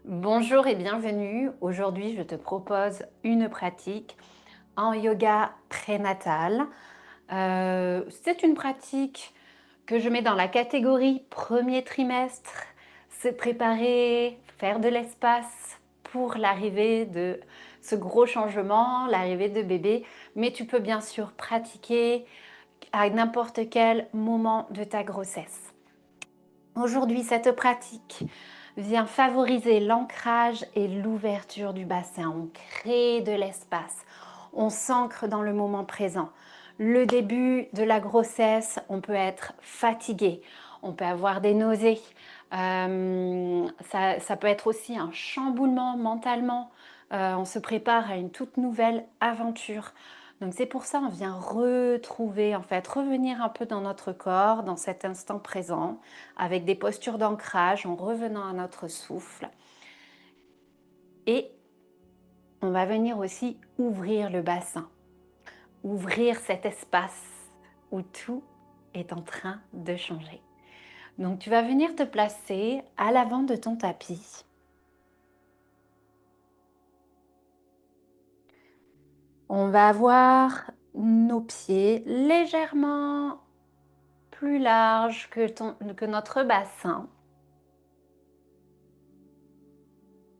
Bonjour et bienvenue. Aujourd'hui, je te propose une pratique en yoga prénatal. C'est une pratique que je mets dans la catégorie premier trimestre, se préparer, faire de l'espace pour l'arrivée de ce gros changement, l'arrivée de bébé. Mais tu peux bien sûr pratiquer à n'importe quel moment de ta grossesse. Aujourd'hui, cette pratique vient favoriser l'ancrage et l'ouverture du bassin. On crée de l'espace, on s'ancre dans le moment présent. Le début de la grossesse, on peut être fatigué, on peut avoir des nausées. Ça peut être aussi un chamboulement mentalement. On se prépare à une toute nouvelle aventure. Donc c'est pour ça on vient retrouver, en fait, revenir un peu dans notre corps, dans cet instant présent, avec des postures d'ancrage, en revenant à notre souffle. Et on va venir aussi ouvrir le bassin, ouvrir cet espace où tout est en train de changer. Donc tu vas venir te placer à l'avant de ton tapis. On va avoir nos pieds légèrement plus larges que notre bassin.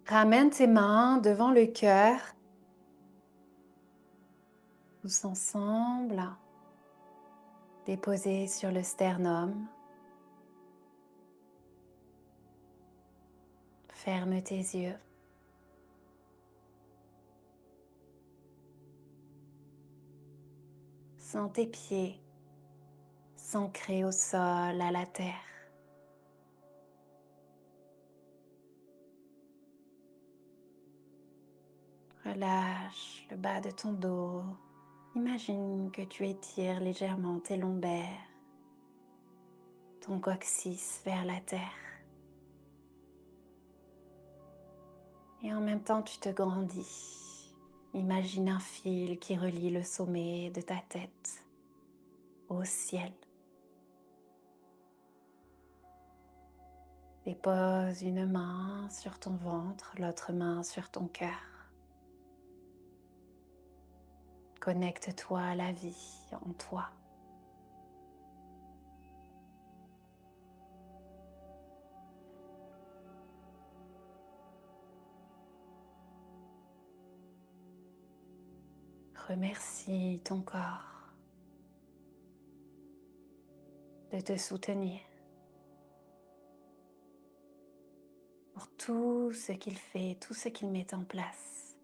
Ramène tes mains devant le cœur, tous ensemble, déposés sur le sternum. Ferme tes yeux. Sens tes pieds s'ancrer au sol, à la terre. Relâche le bas de ton dos. Imagine que tu étires légèrement tes lombaires, ton coccyx vers la terre. Et en même temps, tu te grandis. Imagine un fil qui relie le sommet de ta tête au ciel. Dépose une main sur ton ventre, l'autre main sur ton cœur. Connecte-toi à la vie en toi. Remercie ton corps de te soutenir pour tout ce qu'il fait, tout ce qu'il met en place.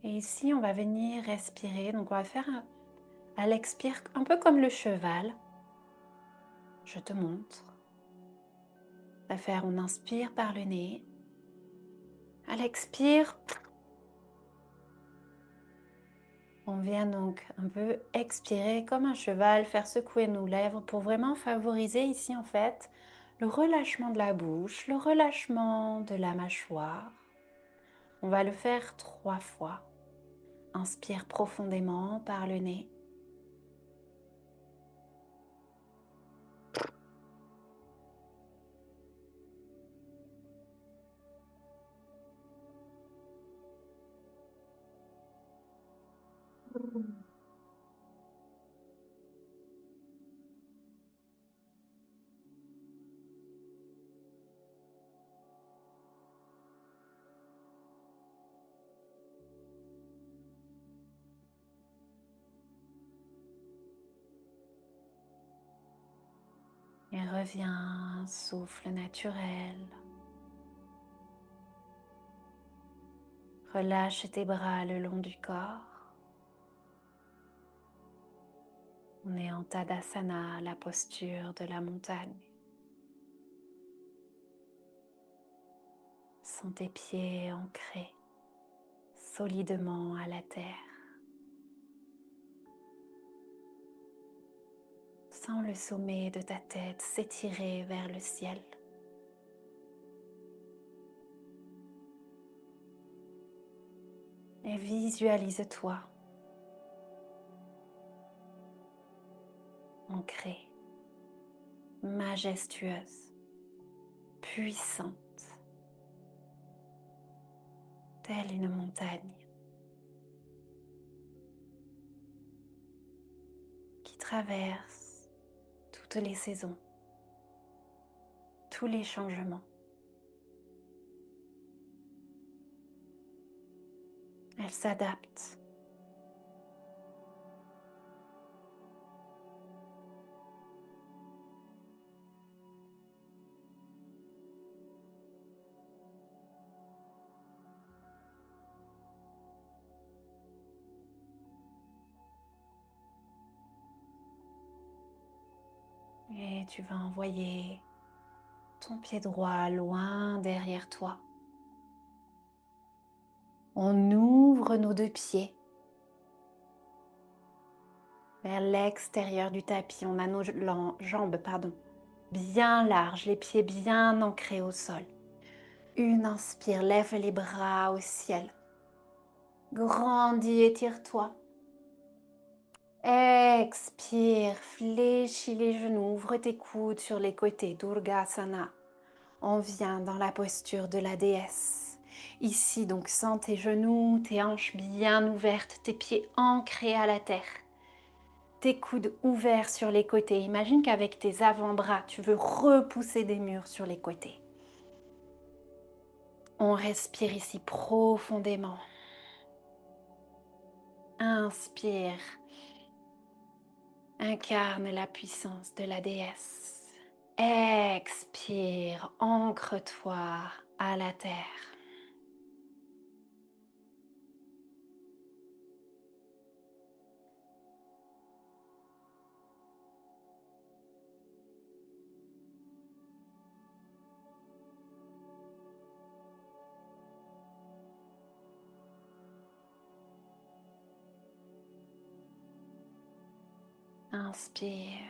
Et ici, on va venir respirer. Donc, on va faire à l'expire un peu comme le cheval. Je te montre. On va faire, on inspire par le nez. À l'expire, on vient donc un peu expirer comme un cheval, faire secouer nos lèvres pour vraiment favoriser ici en fait le relâchement de la bouche, le relâchement de la mâchoire. On va le faire 3 fois. Inspire profondément par le nez. Et reviens, souffle naturel. Relâche tes bras le long du corps. On est en Tadasana, la posture de la montagne. Sens tes pieds ancrés solidement à la terre. Sens le sommet de ta tête s'étirer vers le ciel. Et visualise-toi ancrée, majestueuse, puissante, telle une montagne qui traverse toutes les saisons, tous les changements. Elle s'adapte. Et tu vas envoyer ton pied droit loin derrière toi. On ouvre nos deux pieds vers l'extérieur du tapis. On a nos jambes, bien larges, les pieds bien ancrés au sol. Une inspire, lève les bras au ciel. Grandis, étire-toi. Expire, fléchis les genoux, ouvre tes coudes sur les côtés, Durgasana. On vient dans la posture de la déesse. Ici, donc, sens tes genoux, tes hanches bien ouvertes, tes pieds ancrés à la terre. Tes coudes ouverts sur les côtés. Imagine qu'avec tes avant-bras, tu veux repousser des murs sur les côtés. On respire ici profondément. Inspire. Incarne la puissance de la déesse. Expire, ancre-toi à la terre. Inspire.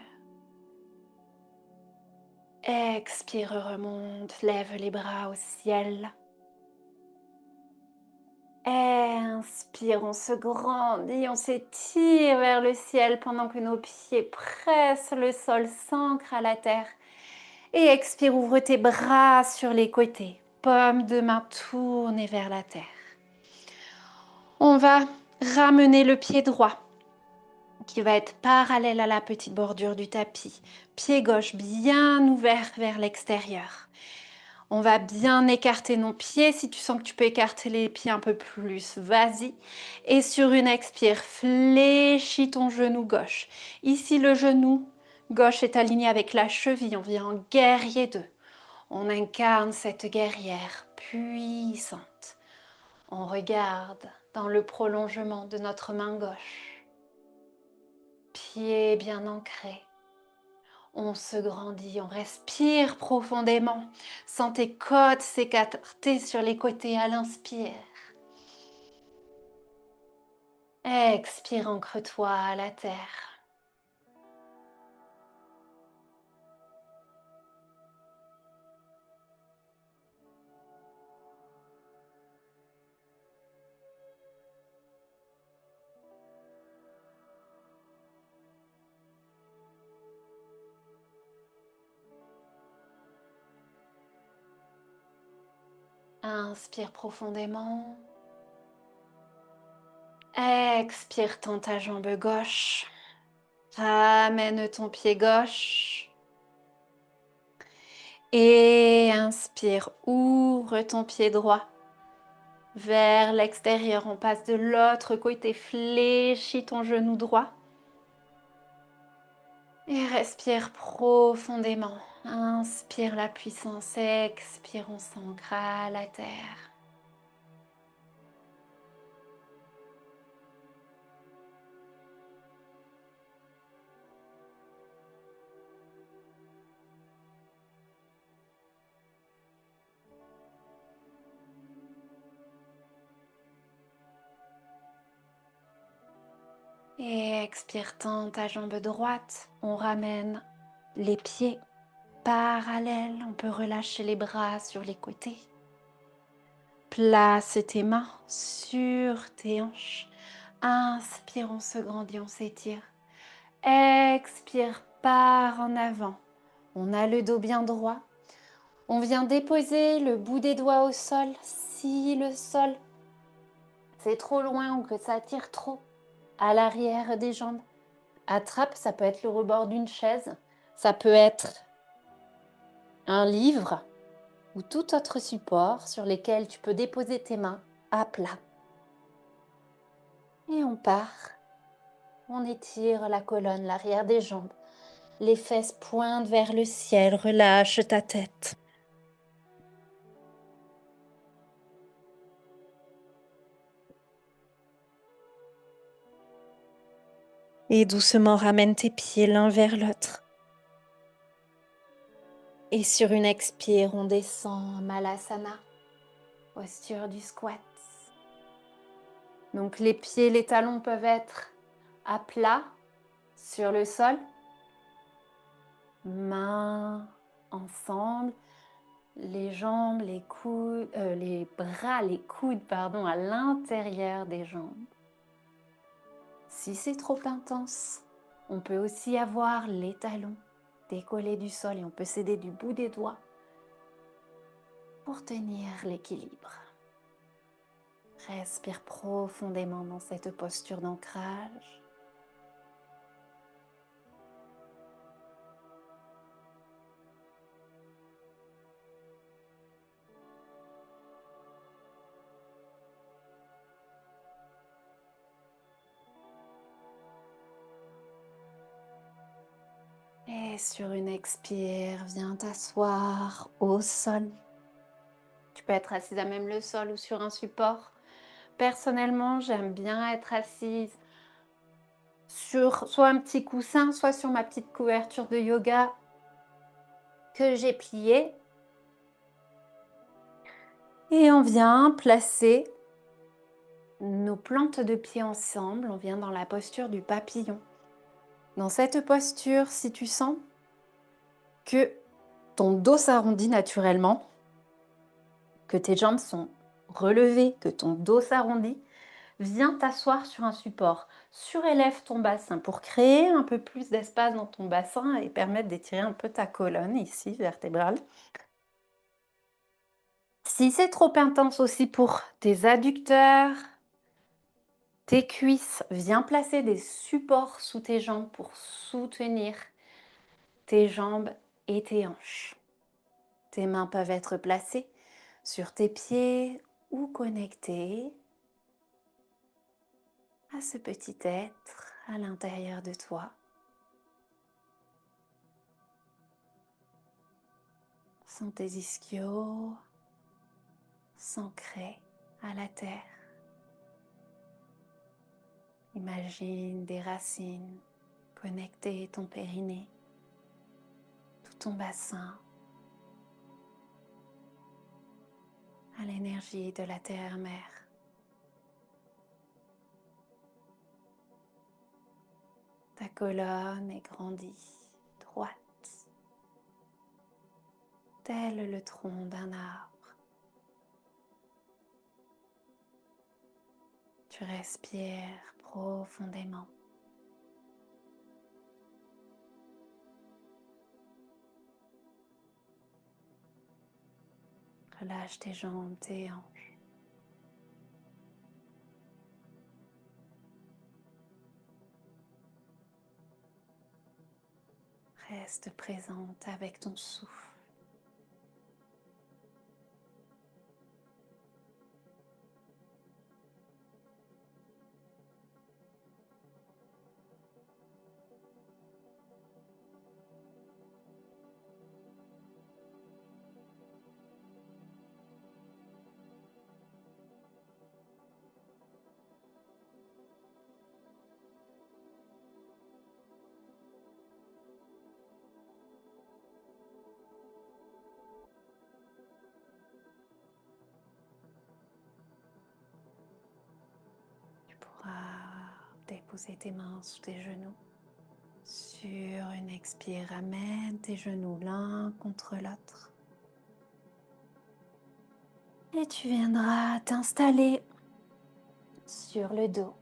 Expire, remonte, lève les bras au ciel. Inspire, on se grandit, on s'étire vers le ciel pendant que nos pieds pressent le sol, s'ancrent à la terre. Et expire, ouvre tes bras sur les côtés, paume de main tournée vers la terre. On va ramener le pied droit qui va être parallèle à la petite bordure du tapis. Pied gauche bien ouvert vers l'extérieur. On va bien écarter nos pieds. Si tu sens que tu peux écarter les pieds un peu plus, vas-y. Et sur une expire, fléchis ton genou gauche. Ici, le genou gauche est aligné avec la cheville. On vient en guerrier 2. On incarne cette guerrière puissante. On regarde dans le prolongement de notre main gauche. Pied bien ancré. On se grandit, on respire profondément. Sens tes côtes s'écarter sur les côtés à l'inspire. Expire, ancre-toi à la terre. Inspire profondément. Expire, tends ta jambe gauche. Ramène ton pied gauche. Et inspire, ouvre ton pied droit vers l'extérieur. On passe de l'autre côté, fléchis ton genou droit. Et respire profondément. Inspire la puissance, expire, on s'ancre à la terre. Et expire, tends ta jambe droite. On ramène les pieds parallèles. On peut relâcher les bras sur les côtés. Place tes mains sur tes hanches. Inspire, on se grandit, on s'étire. Expire, part en avant. On a le dos bien droit. On vient déposer le bout des doigts au sol. Si le sol, c'est trop loin ou que ça tire trop, à l'arrière des jambes, attrape, ça peut être le rebord d'une chaise, ça peut être un livre ou tout autre support sur lesquels tu peux déposer tes mains à plat. Et on part. On étire la colonne, l'arrière des jambes. Les fesses pointent vers le ciel, relâche ta tête. Et doucement ramène tes pieds l'un vers l'autre. Et sur une expire, on descend en Malasana, posture du squat. Donc les pieds, les talons peuvent être à plat sur le sol. Mains ensemble, les jambes, les coudes, les bras, les coudes, pardon, à l'intérieur des jambes. Si c'est trop intense, on peut aussi avoir les talons décollés du sol et on peut s'aider du bout des doigts pour tenir l'équilibre. Respire profondément dans cette posture d'ancrage. Et sur une expire, viens t'asseoir au sol. Tu peux être assise à même le sol ou sur un support. Personnellement, j'aime bien être assise sur soit un petit coussin, soit sur ma petite couverture de yoga que j'ai pliée. Et on vient placer nos plantes de pied ensemble. On vient dans la posture du papillon. Dans cette posture, si tu sens que ton dos s'arrondit naturellement, que tes jambes sont relevées, que ton dos s'arrondit, viens t'asseoir sur un support. Surélève ton bassin pour créer un peu plus d'espace dans ton bassin et permettre d'étirer un peu ta colonne ici, vertébrale. Si c'est trop intense aussi pour tes adducteurs, tes cuisses, viens placer des supports sous tes jambes pour soutenir tes jambes et tes hanches. Tes mains peuvent être placées sur tes pieds ou connectées à ce petit être à l'intérieur de toi. Sens tes ischios s'ancrer à la terre. Imagine des racines connecter ton périnée, tout ton bassin à l'énergie de la terre-mère. Ta colonne est grandie, droite, tel le tronc d'un arbre. Tu respires profondément. Relâche tes jambes, tes hanches. Reste présente avec ton souffle. Tu pourras déposer tes mains sous tes genoux. Sur une expire, ramène tes genoux l'un contre l'autre. Et tu viendras t'installer sur le dos.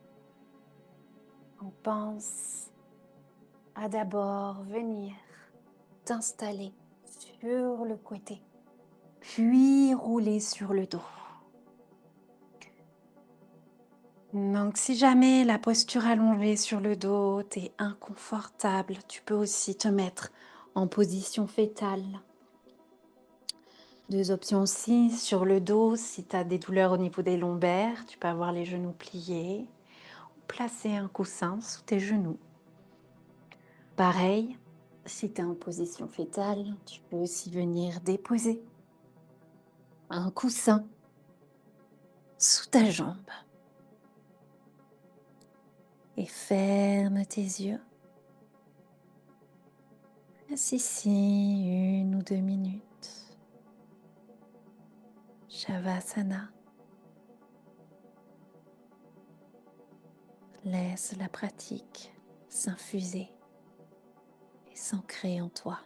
On pense à d'abord venir t'installer sur le côté, puis rouler sur le dos. Donc si jamais la posture allongée sur le dos t'est inconfortable, tu peux aussi te mettre en position fétale. Deux options aussi, sur le dos, si tu as des douleurs au niveau des lombaires, tu peux avoir les genoux pliés, ou placer un coussin sous tes genoux. Pareil, si tu es en position fétale, tu peux aussi venir déposer un coussin sous ta jambe et ferme tes yeux. Reste ici 1 ou 2 minutes. Shavasana. Laisse la pratique s'infuser et s'ancrer en toi.